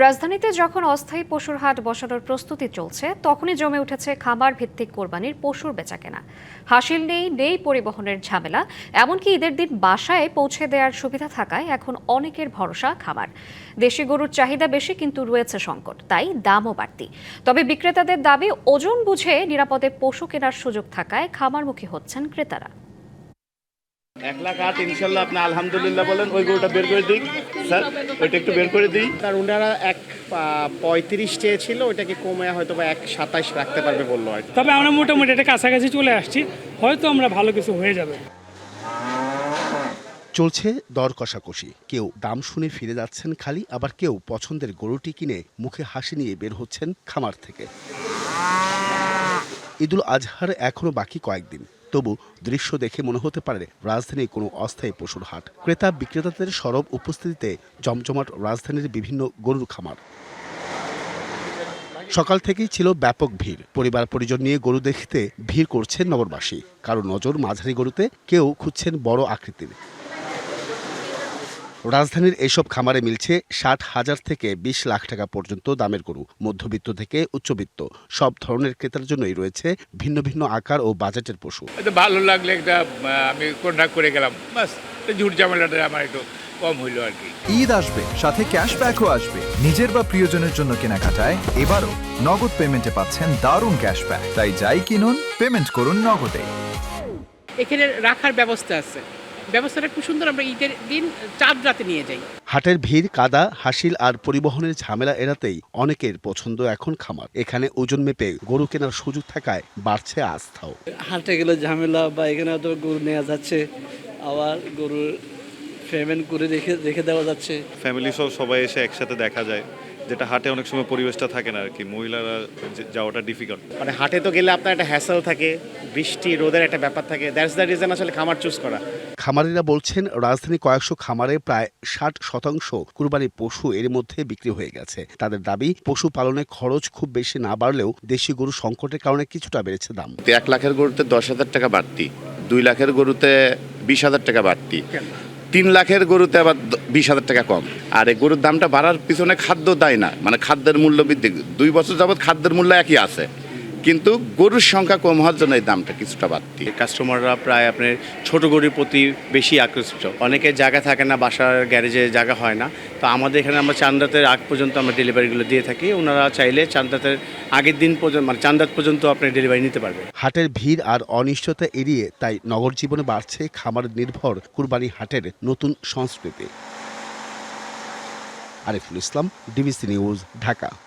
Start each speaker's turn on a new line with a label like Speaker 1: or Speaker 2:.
Speaker 1: রাজধানীতে যখন অস্থায়ী পশুর হাট বসানোর প্রস্তুতি চলছে তখনই জমে উঠেছে খামার ভিত্তিক কোরবানির পশুর বেচাকেনা। হাসিল নেই পরিবহনের ঝামেলা, এমনকি ঈদের দিন বাসায় পৌঁছে দেওয়ার সুবিধা থাকায় এখন অনেকের ভরসা খামার। দেশি গরুর চাহিদা বেশি, কিন্তু রয়েছে সংকট, তাই দামও বাড়তি। তবে বিক্রেতাদের দাবি, ওজন বুঝে নিরাপদে পশু কেনার সুযোগ থাকায় খামারমুখী হচ্ছেন ক্রেতারা।
Speaker 2: 1,08,000 ইনশাল্লাহ আপনি আলহামদুলিল্লাহ বলেন। ওই গরুটা বের করে দিই স্যার, ওইটা একটু বের করে দিই।
Speaker 3: কারণ ওনারা 1,35 চেয়েছিল, ওইটাকে কমে হয়তো বা 1,27 রাখতে পারবে বললো হয়তো।
Speaker 4: তবে আমরা মোটামুটি এটা কাছাকাছি চলে আসছি, হয়তো আমরা ভালো কিছু হয়ে যাবে।
Speaker 5: চলছে দর কষাকষি। কেউ দাম শুনে ফিরে যাচ্ছেন খালি, আবার কেউ পছন্দের গরুটি কিনে মুখে হাসি নিয়ে বের হচ্ছেন খামার থেকে। ঈদুল আজহার এখনো বাকি কয়েকদিন, তবু দৃশ্য দেখে মনে হতে পারে রাজধানীর কোনো অস্থায়ী পশুর হাট। ক্রেতা বিক্রেতাদের সরব উপস্থিতিতে জমজমাট রাজধানীর বিভিন্ন গরুর খামার। সকাল থেকেই ছিল ব্যাপক ভিড়। পরিবার পরিজন নিয়ে গরু দেখতে ভিড় করছেন নগরবাসী। কারো নজর মাঝারি গরুতে, কেউ খুঁজছেন বড় আকৃতির। রাজধানীর এসব খামারে মিলছে 60,000 থেকে 20 লাখ টাকা পর্যন্ত দামের গরু। মধ্যবিত্ত থেকে উচ্চবিত্ত সব ধরনের ক্রেতার জন্যই রয়েছে ভিন্ন ভিন্ন আকার ও বাজেটের পশু।
Speaker 6: ভালো লাগলে একটা আমি কন্ট্যাক্ট করে গেলাম, বাস ঝুট ঝামেলাটা আমার একটু কম হইলো আর কি।
Speaker 7: ঈদ আসবে, সাথে ক্যাশব্যাকও আসবে। নিজের বা প্রিয়জনের জন্য কেনাকাটায় এবারও নগদ পেমেন্টে পাচ্ছেন দারুণ ক্যাশব্যাক। তাই যাই কিনুন, পেমেন্ট করুন নগদে।
Speaker 8: এখানে রাখার ব্যবস্থা আছে, ব্যবস্থাটা খুব সুন্দর। আমরা ঈদের দিন চাঁদ রাতে নিয়ে যাই।
Speaker 5: হাটের ভিড়, কাদা, হাসিল আর পরিবহনের ঝামেলা এড়াতেই অনেকের পছন্দ এখন খামার। এখানে ওজন মেপে গরু কেনার সুযোগ থাকায় বাড়ছে আস্থাও।
Speaker 9: হাটে গেলে ঝামেলা, বা এখানে হয়তো গরু নেওয়া যাচ্ছে, আবার গরুর পেমেন্ট করে রেখে দেওয়া যাচ্ছে।
Speaker 10: ফ্যামিলি সহ সবাই এসে একসাথে দেখা যায়, যেটা হাটে অনেক সময় পরিবেশটা থাকে না আর কি, মহিলারা যাওয়াটা ডিফিকাল্ট।
Speaker 3: মানে হাটে তো গেলে আপনার একটা হ্যাসেল থাকে, বৃষ্টি রোদের একটা ব্যাপার থাকে। দ্যাটস দ্য রিজন আসলে খামার চুজ করা।
Speaker 5: খামারিরা বলছেন রাজধানী কয়েকশো খামারে প্রায় 60% কুরবানি পশু এর মধ্যে বিক্রি হয়ে গেছে। তাদের দাবি, পশু পালনে খরচ খুব বেশি না বাড়লেও দেশি গরু সংকটের কারণে কিছুটা বেড়েছে দাম।
Speaker 2: 1 লাখের গরুতে 10,000 টাকা বাড়তি, 2 লাখের গরুতে 20,000 টাকা বাড়তি, 3 লাখের গরুতে আবার 20,000 টাকা কম। আর এই গরুর দামটা বাড়ার পিছনে খাদ্য দায় না, মানে খাদ্যের মূল্য বৃদ্ধি। 2 বছর যাবৎ খাদ্যের মূল্য একই আছে, কিন্তু গরুর সংখ্যা কম হওয়ার জন্য এই দামটা কিছুটা বাড়তি।
Speaker 11: কাস্টমাররা প্রায় আপনার ছোট গরুর প্রতি বেশি আকৃষ্ট। অনেকের জায়গা থাকে না, বাসার গ্যারেজে জায়গা হয় না, তো আমাদের এখানে আমরা চাঁদরাতের আগ পর্যন্ত আমরা ডেলিভারিগুলো দিয়ে থাকি। ওনারা চাইলে চাঁদরাতের আগের দিন পর্যন্ত, মানে চাঁদরাত পর্যন্ত আপনি ডেলিভারি নিতে পারবে।
Speaker 5: হাটের ভিড় আর অনিশ্চয়তা এড়িয়ে তাই নগর জীবনে বাড়ছে খামার নির্ভর কুরবানি হাটের নতুন সংস্কৃতি। Ariful Islam, DBC news, Dhaka.